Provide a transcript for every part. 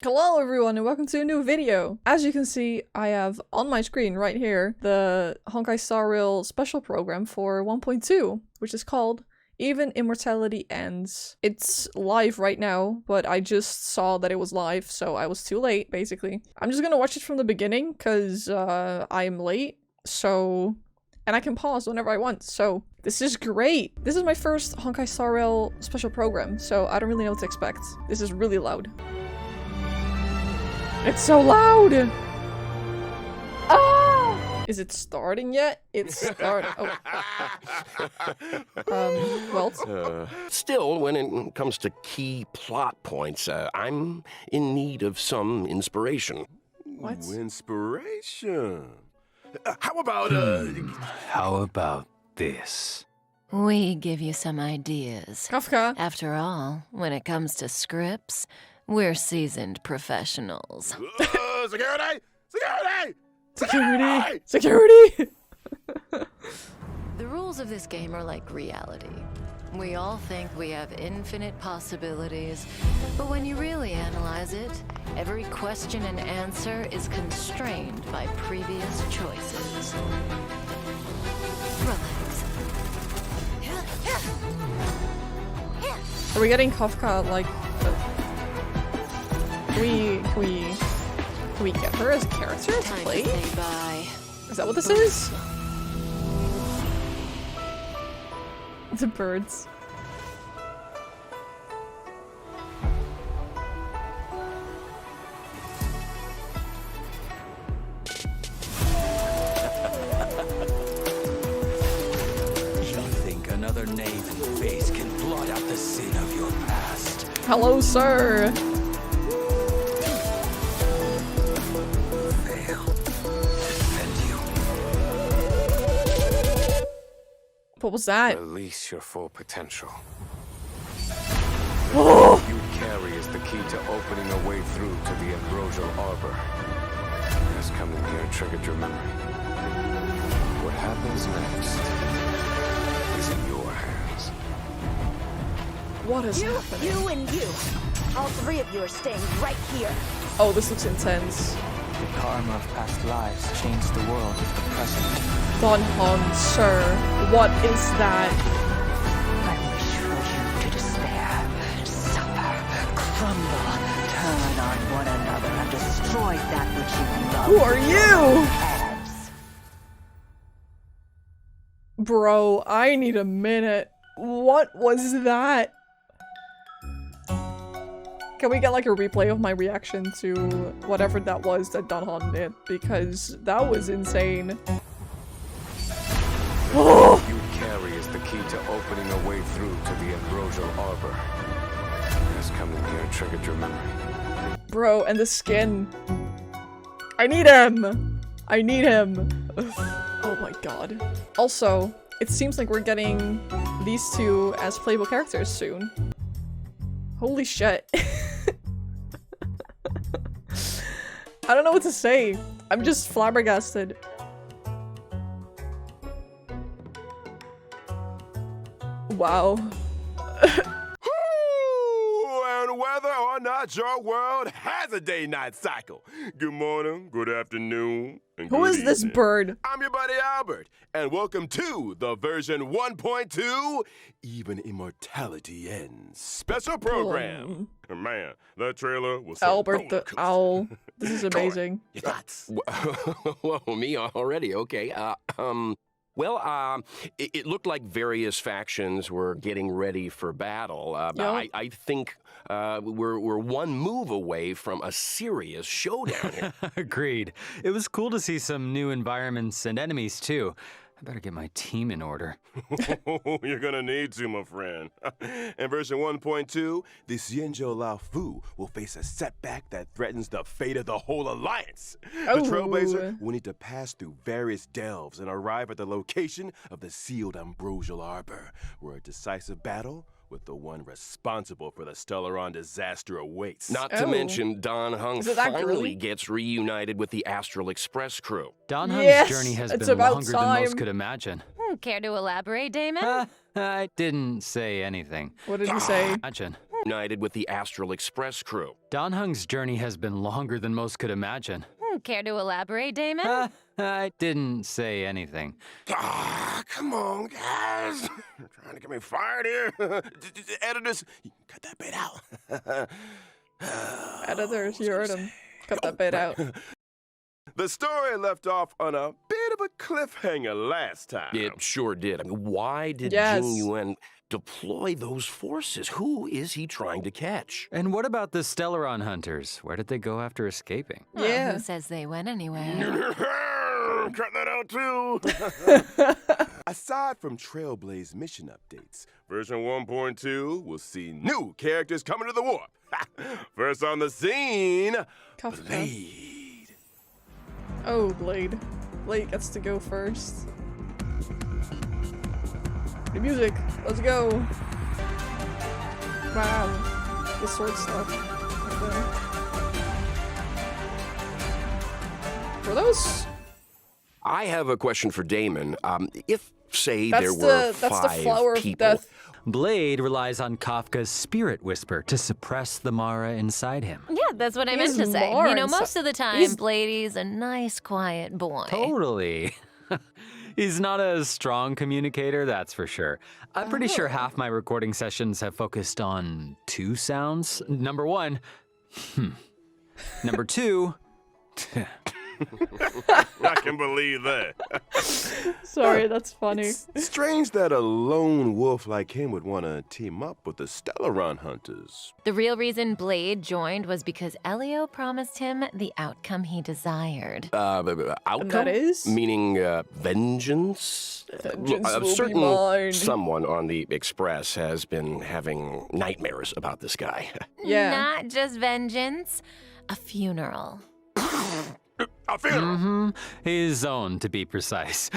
Hello everyone and welcome to a new video. As you can see, I have on my screen right here the Honkai Star Rail special program for 1.2, which is called Even Immortality Ends. It's live right now, but I just saw that it was live, so I was too late, basically. I'm just gonna watch it from the beginning, because I'm late, so... and I can pause whenever I want, so this is great! This is my first Honkai Star Rail special program, so I don't really know what to expect. This is really loud. It's so loud! Ah! Is it starting yet? It's starting. Oh. Still, when it comes to key plot points, I'm in need of some inspiration. What? Ooh, inspiration. How about, How about this? We give you some ideas. Kafka. After all, when it comes to scripts, we're seasoned professionals. Security! Security! Security! Security! The rules of this game are like reality. We all think we have infinite possibilities, but when you really analyze it, every question and answer is constrained by previous choices. Relax. Are we getting Kafka, like... Can we get her as a character to Time play? to say bye. Is that what this is? The birds. You think another name and face can blot out the sin of your past? Hello, sir! Fail. Defend you. What was that? Release your full potential. Oh! You carry is the key to opening a way through to the ambrosial arbor. Has coming here triggered your memory. What happens next is in your hands. What is happening? You and you. All three of you are staying right here. Oh, this looks intense. The karma of past lives changed the world of the present. Don Hon, sir. What is that? I wish for you to despair, suffer, crumble, turn on one another and destroy that which you love. Who are you? Hands. Bro, I need a minute. What was that? Can we get like a replay of my reaction to whatever that was that Don Hon did? Because that was insane. Oh! You carry is the key to opening a way through to the ambrosial arbor. Has coming here triggered your memory. Bro, and the skin. I need him! I need him. Oh my god. Also, it seems like we're getting these two as playable characters soon. Holy shit. I don't know what to say. I'm just flabbergasted. Wow. And whether or not your world has a day-night cycle. Good morning, good afternoon, and Who good is this evening. bird? I'm your buddy Albert, and welcome to the version 1.2 Even Immortality Ends special program. Man, that trailer was so Albert the rollercoaster. owl. This is amazing. Your thoughts? Whoa, me already? Okay. It looked like various factions were getting ready for battle. Yup. I think we're one move away from a serious showdown here. Agreed. It was cool to see some new environments and enemies, too. I better get my team in order. You're gonna need to, my friend. In version 1.2, the Xianzhou Lao Fu will face a setback that threatens the fate of the whole alliance. Oh. The Trailblazer will need to pass through various delves and arrive at the location of the sealed ambrosial arbor, where a decisive battle with the one responsible for the Stellaron disaster awaits. Not to Oh. mention Don Hung Is it that finally girly? gets reunited with the Astral Express crew. Don Hun's Yes, journey has it's been about longer than most time. could imagine. Care to elaborate, Damon? I didn't say anything. What did you say? Imagine. united with the Astral Express crew. Dan Heng's journey has been longer than most could imagine. Care to elaborate, Damon? I didn't say anything. Ah, come on, guys. You're trying to get me fired here. Editors, cut that bit out. Editors, you heard him. Cut that bit out. The story left off on a bit of a cliffhanger last time. It sure did. I mean, why did Yes. Jing Yuan deploy those forces? Who is he trying to catch? And what about the Stellaron hunters? Where did they go after escaping? Well, Yeah. who says they went anywhere? Cut that out too. Aside from Trailblaze mission updates, version 1.2 will see new characters coming to the warp. First on the scene, Kafka. Blade. Oh, Blade. Blade gets to go first. The music. Let's go. Wow. The sword stuff. Okay. Were those? I have a question for Damon. If, say, That's there were the five flower of people... death. Blade relies on Kafka's spirit whisper to suppress the Mara inside him. Yeah, that's what I He meant is to say. more You know, inside- most of the time, he's- Blady's a nice, quiet boy. Totally. He's not a strong communicator, that's for sure. I'm pretty sure half my recording sessions have focused on two sounds. Number one, Number two, I can believe that. Sorry, that's funny. Strange that a lone wolf like him would want to team up with the Stellaron hunters. The real reason Blade joined was because Elio promised him the outcome he desired. Outcome? that is? Meaning vengeance? Vengeance A will be certain mine. someone on the Express has been having nightmares about this guy. Yeah. Not just vengeance, a funeral. A funeral. his own to be precise.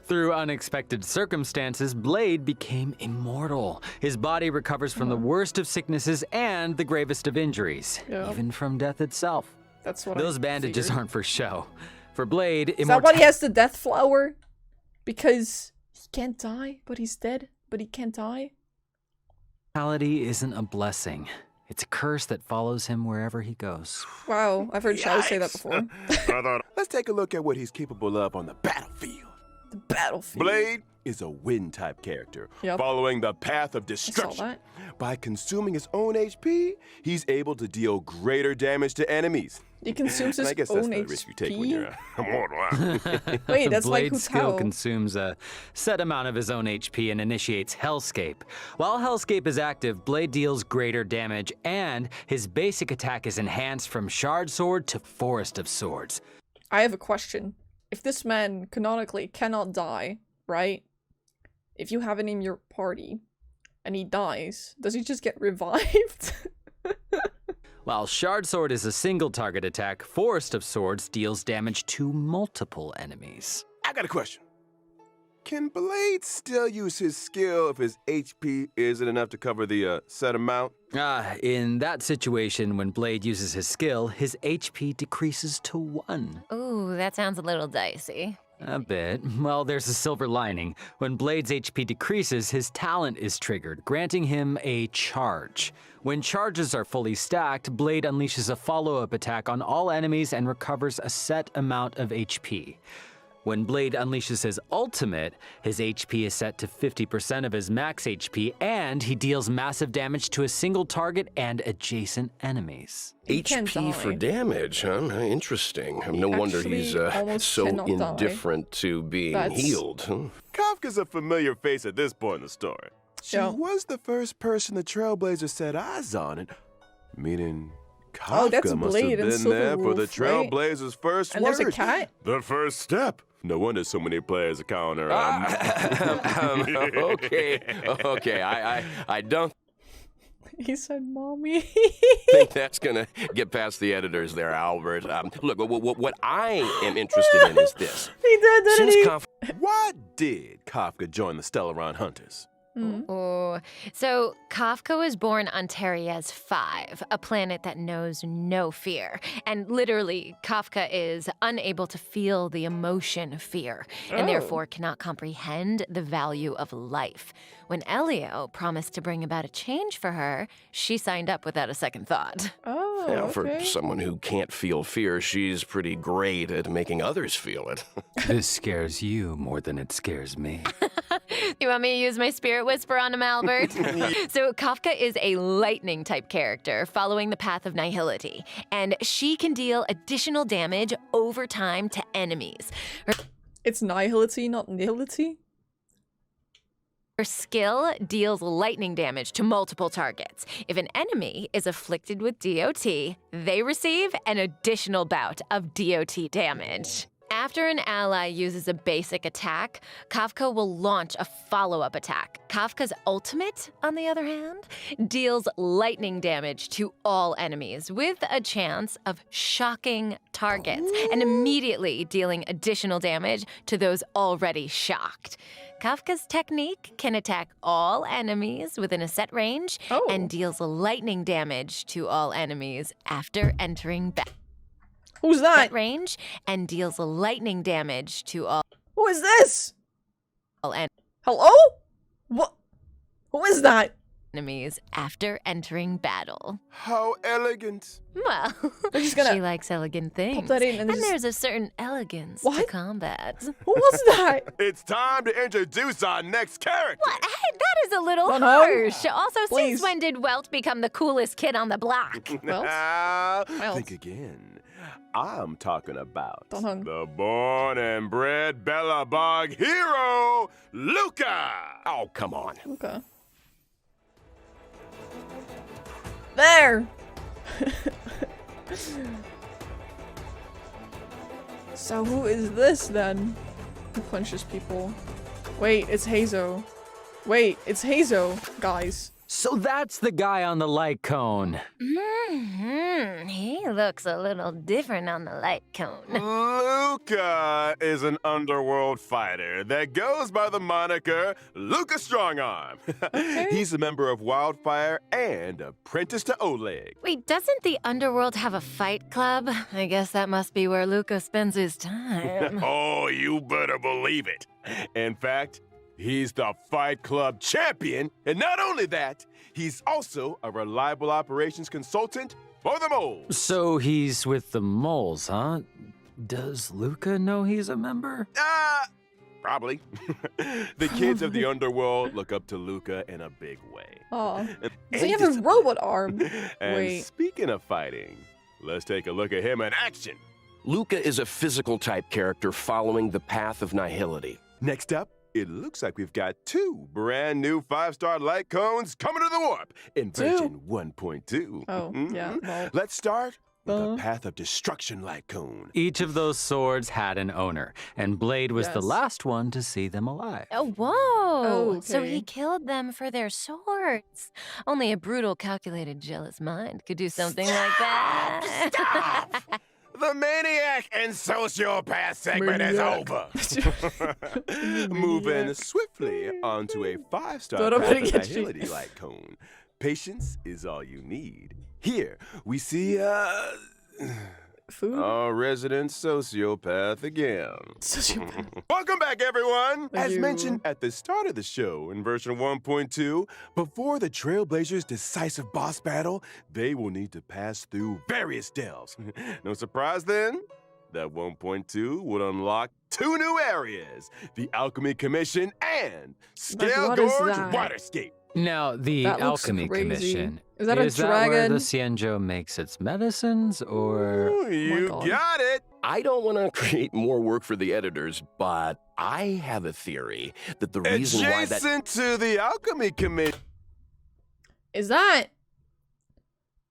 Through unexpected circumstances, Blade became immortal. His body recovers from the worst of sicknesses and the gravest of injuries, Yeah. even from death itself. That's what Those I bandages figured. aren't for show. For Blade, Is that why he has the death flower? Because he can't die, but he's dead, but he can't die? immortality isn't a blessing. It's a curse that follows him wherever he goes. Wow, I've heard Shadow say that before. Let's take a look at what he's capable of on the battlefield. The battlefield. Blade is a wind-type character, Yep. following the path of I saw destruction. that. By consuming his own HP, he's able to deal greater damage to enemies. He consumes And his I guess that's own the risk you take when HP? you're immortal. Huh? Wait, that's like Blade's skill Hutao. consumes a set amount of his own HP and initiates Hellscape. While Hellscape is active, Blade deals greater damage, and his basic attack is enhanced from Shard Sword to Forest of Swords. I have a question. If this man canonically cannot die, right? If you have him in your party and he dies, does he just get revived? While Shard Sword is a single target attack, Forest of Swords deals damage to multiple enemies. I got a question. Can Blade still use his skill if his HP isn't enough to cover the set amount? In that situation, when Blade uses his skill, his HP decreases to 1. Ooh, that sounds a little dicey. A bit. Well, there's a silver lining. When Blade's HP decreases, his talent is triggered, granting him a charge. When charges are fully stacked, Blade unleashes a follow-up attack on all enemies and recovers a set amount of HP. When Blade unleashes his ultimate, his HP is set to 50% of his max HP, and he deals massive damage to a single target and adjacent enemies. He can't HP for die. damage, huh? Interesting. No wonder he's actually almost so cannot die. indifferent to being That's- healed. Huh? Kafka's a familiar face at this point in the story. She Yeah. was the first person the Trailblazers set eyes on, and meaning Kafka Oh, that's must Blade have and been there for the Silverwolf, right? Trailblazers' first And word. there's a cat? The first step. No wonder so many players are calling her. Okay. I don't He said, "Mommy." think that's gonna get past the editors there, Albert. Look, what I am interested in is this. He did, didn't Since he? Kafka Why did Kafka join the Stellaron Hunters? Ooh. So Kafka was born on Teriez 5, a planet that knows no fear. And literally, Kafka is unable to feel the emotion fear, and therefore cannot comprehend the value of life. When Elio promised to bring about a change for her, she signed up without a second thought. Oh, Now, okay. for someone who can't feel fear, she's pretty great at making others feel it. This scares you more than it scares me. You want me to use my spirit whisper on him, Albert? So Kafka is a lightning-type character following the path of nihility, and she can deal additional damage over time to enemies. It's nihility, not nihility? Her skill deals lightning damage to multiple targets. If an enemy is afflicted with DOT, they receive an additional bout of DOT damage. After an ally uses a basic attack, Kafka will launch a follow-up attack. Kafka's ultimate, on the other hand, deals lightning damage to all enemies with a chance of shocking targets and immediately dealing additional damage to those already shocked. Kafka's technique can attack all enemies within a set range and deals lightning damage to all enemies after entering battle. Who's that? Range and deals lightning damage to all Who is this? enemies Hello? What? Who is that? after entering battle. How elegant. Well, They're just gonna she likes elegant things. that in and and just- there's a certain elegance to What? combat. Who was that? It's time to introduce our next character. What? Hey, that is a little No, no. harsh. Also, Please. since when did Welt become the coolest kid on the block? Well, well. Think again. I'm talking about Don't hung. the born and bred Bellabog hero, Luca. Oh, come on. Okay. There! So who is this then? Who punches people? Wait, it's Hazo. Wait, it's Hazo, guys. So that's the guy on the light cone. He looks a little different on the light cone. Luca is an underworld fighter that goes by the moniker Luca Strongarm. He's a member of Wildfire and apprentice to Oleg. Wait, doesn't the underworld have a fight club? I guess that must be where Luca spends his time. Oh, you better believe it. In fact, he's the Fight Club champion, and not only that, he's also a reliable operations consultant for the moles. So he's with the moles, huh? Does Luca know he's a member? Probably. The kids of the underworld look up to Luca in a big way. Aw. And Does he have a discipline. robot arm? And Wait. speaking of fighting, let's take a look at him in action. Luca is a physical type character following the path of nihility. Next up, it looks like we've got 2 brand new 5-star light cones coming to the warp in version 1.2. Oh, yeah, well. Let's start with the Path of Destruction light cone. Each of those swords had an owner, and Blade was the Yes. last one to see them alive. Oh, whoa! So Okay. he killed them for their swords. Only a brutal, calculated, jealous mind could do something like that. Stop! The maniac and sociopath segment is over. Moving swiftly onto a 5-star Thought I'm Path gonna of get you. Nihility light cone. Patience is all you need. Here we see Food? our resident sociopath again. Sociopath. Welcome back, everyone! Thank As you. mentioned at the start of the show in version 1.2, before the Trailblazers' decisive boss battle, they will need to pass through various delves. No surprise then? That 1.2 would unlock 2 new areas, the Alchemy Commission and Scale what is Gorge that? Waterscape. Now, the That looks Alchemy crazy. Commission. Is that a where dragon? the Xianzhou makes its medicines, or... Ooh, you God. got it! I don't want to create more work for the editors, but I have a theory that the reason why that... Adjacent to the Alchemy Commission. Is that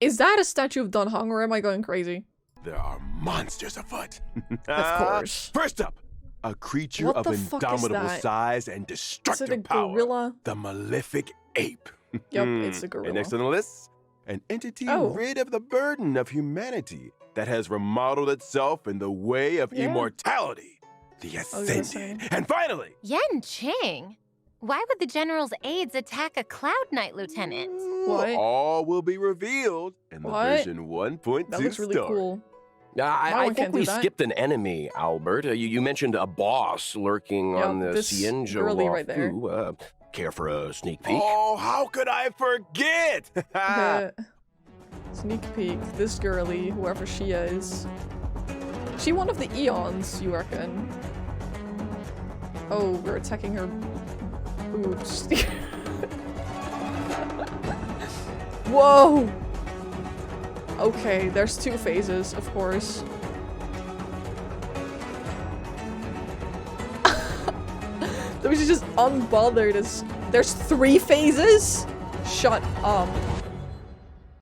a statue of Don Hong, or am I going crazy? There are monsters afoot. Of course. First up, a creature What of the fuck is indomitable that? size and Is destructive it a power. gorilla? The malefic ape. Yep, it's a gorilla. And next on the list, an entity Oh. rid of the burden of humanity that has remodeled itself in the way of Yeah. immortality. The was gonna Ascended. And finally, Yen Ching? Why would the General's aides attack a Cloud Knight lieutenant? What? All will be revealed in the What? version 1.2 That looks really story. cool. I one think can't do we that. skipped an enemy, Albert. You mentioned a boss lurking Yeah, on the this Cienjo girly right there. Wafu. Care for a sneak peek? Oh, how could I forget? Sneak peek. This girly, whoever she is. She one of the Eons, you reckon? Oh, we're attacking her boobs. Whoa! Okay, there's 2 phases, of course. That was just unbothered as there's 3 phases? Shut up.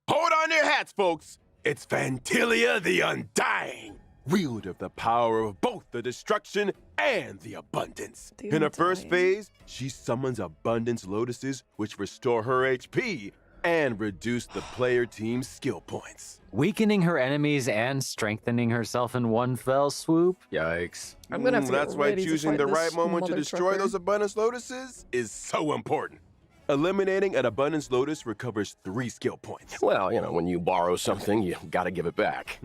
Hold on your hats, folks. It's Phantilia the Undying, wielder of the power of both the destruction and the abundance. The In her first Undying. phase, she summons abundance lotuses, which restore her HP and reduce the player team's skill points. Weakening her enemies and strengthening herself in one fell swoop? Yikes. I'm gonna have to That's get why ready to choosing fight the this right moment to mother destroy trucker. those abundance lotuses is so important. Eliminating an abundance lotus recovers 3 skill points. Well, when you borrow something, you gotta give it back.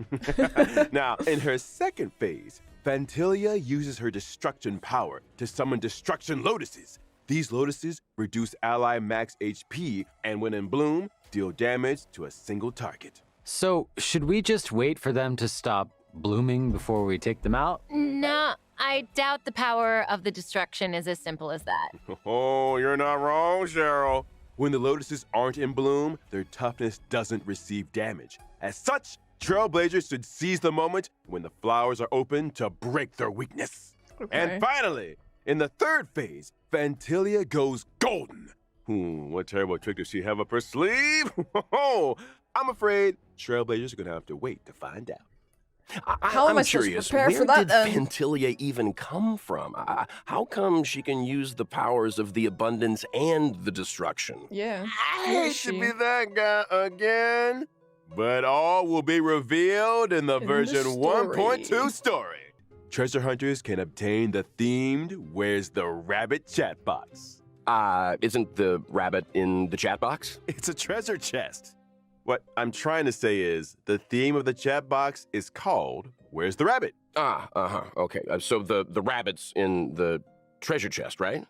Now, in her second phase, Phantilia uses her destruction power to summon destruction lotuses. These lotuses reduce ally max HP and when in bloom, deal damage to a single target. So, should we just wait for them to stop blooming before we take them out? No, I doubt the power of the destruction is as simple as that. Oh, you're not wrong, Cheryl. When the lotuses aren't in bloom, their toughness doesn't receive damage. As such, Trailblazers should seize the moment when the flowers are open to break their weakness. Okay. And finally, in the third phase, Phantilia goes golden. What terrible trick does she have up her sleeve? I'm afraid Trailblazers are gonna have to wait to find out. How am I'm I supposed to curious, prepare where for that did then? Phantilia even come from? How come she can use the powers of the abundance and the destruction? Yeah. I Who hate is to she? be that guy again, but all will be revealed in the In the version story. 1.2 story. Treasure hunters can obtain the themed Where's the Rabbit chat box. Isn't the rabbit in the chat box? It's a treasure chest. What I'm trying to say is the theme of the chat box is called Where's the Rabbit? Okay. So the rabbit's in the treasure chest, right?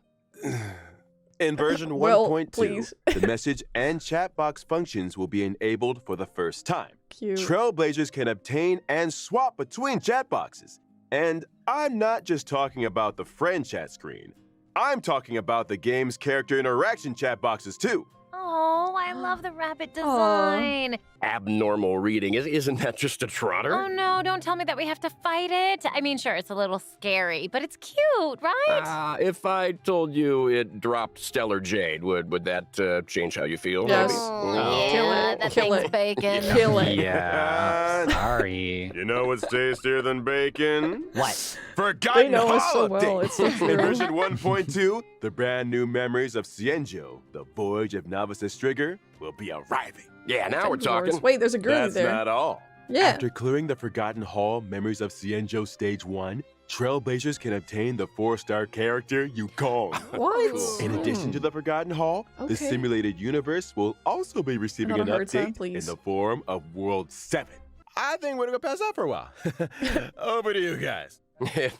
In version Well, 1.2, please. the message and chat box functions will be enabled for the first time. Cute. Trailblazers can obtain and swap between chat boxes. And I'm not just talking about the friend chat screen. I'm talking about the game's character interaction chat boxes too. Oh, I love the rabbit design. Abnormal reading. Isn't that just a trotter? Oh no, don't tell me that we have to fight it. I mean, sure, it's a little scary, but it's cute, right? If I told you it dropped Stellar Jade, would that change how you feel? Yes. Maybe? Oh, Kill yeah, it. that Kill thing's it. bacon. Kill it. Yeah. Sorry. You know what's tastier than bacon? What? Forgotten They know us so Holiday! well, it's so In true. version 1.2, the brand new memories of Cienjo, the Voyage of Novice's Trigger, will be arriving. Yeah, now we're talking. Wait, there's a girl That's there. not all. Yeah. After clearing the Forgotten Hall Memories of Cienjo Stage 1, Trailblazers can obtain the 4-star character Yukong. What? In addition to the Forgotten Hall, Okay. the simulated universe will also be receiving an Not a hard time, update in please. the form of World 7. I think we're gonna pass out for a while. Over to you guys.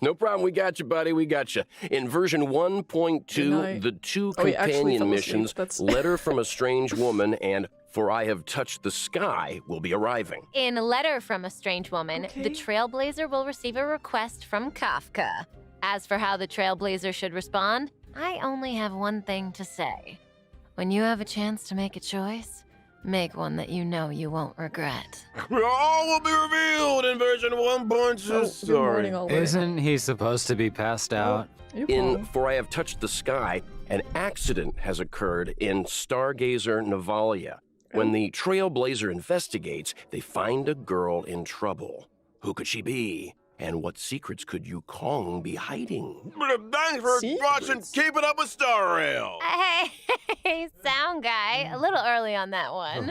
No problem. We got you, buddy. We got you. In version Good 1.2, night. the 2 Oh, he actually companion fell asleep. missions, That's- Letter from a Strange Woman and For I Have Touched the Sky, will be arriving. In a letter from a strange woman, the Okay. Trailblazer will receive a request from Kafka. As for how the Trailblazer should respond, I only have one thing to say. When you have a chance to make a choice, make one that you know you won't regret. All will be revealed in version 1.2. Oh, good morning already. Isn't he supposed to be passed out? You In call. For I Have Touched the Sky, an accident has occurred in Stargazer Navalia. When the Trailblazer investigates, they find a girl in trouble. Who could she be? And what secrets could Yukong be hiding? Thanks for watching Secrets. Keeping Up with Star Rail. Hey, sound guy, a little early on that one.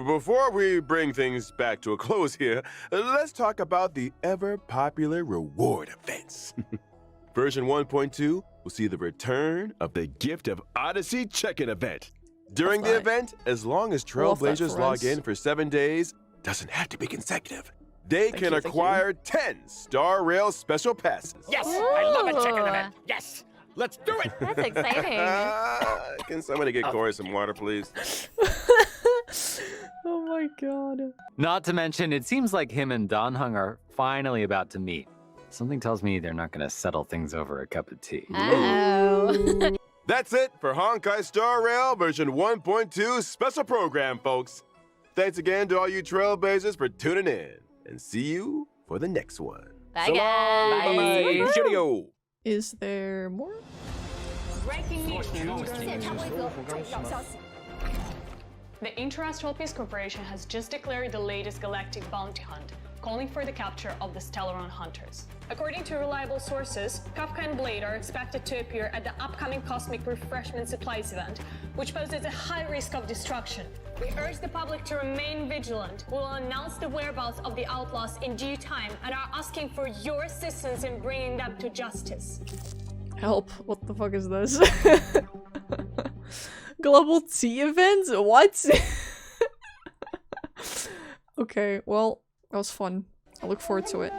Before we bring things back to a close here, let's talk about the ever-popular reward events. Version 1.2 will see the return of the Gift of Odyssey check-in event. During the that. event, as long as Love that Trailblazers for log us. in for 7 days, doesn't have to be consecutive, they Thank can you, thank you. acquire 10 Star Rail special passes. Yes, I love a check-in Ooh. event. Yes, let's do it. That's exciting. Can somebody get Corey some water, please? Oh my god. Not to mention, it seems like him and Danhung are finally about to meet. Something tells me they're not gonna settle things over a cup of tea. Uh-oh. That's it for Honkai Star Rail version 1.2 special program, folks. Thanks again to all you Trailblazers for tuning in, and see you for the next one. Bye, So long. guys. Bye-bye. Cheerio. Is there more? Breaking news. The Interastral Peace Corporation has just declared the latest galactic bounty hunt, calling for the capture of the Stellaron Hunters. According to reliable sources, Kafka and Blade are expected to appear at the upcoming Cosmic Refreshment Supplies event, which poses a high risk of destruction. We urge the public to remain vigilant. We will announce the whereabouts of the outlaws in due time and are asking for your assistance in bringing them to justice. Help. What the fuck is this? Global tea event? What? Okay, well, that was fun. I look forward to it.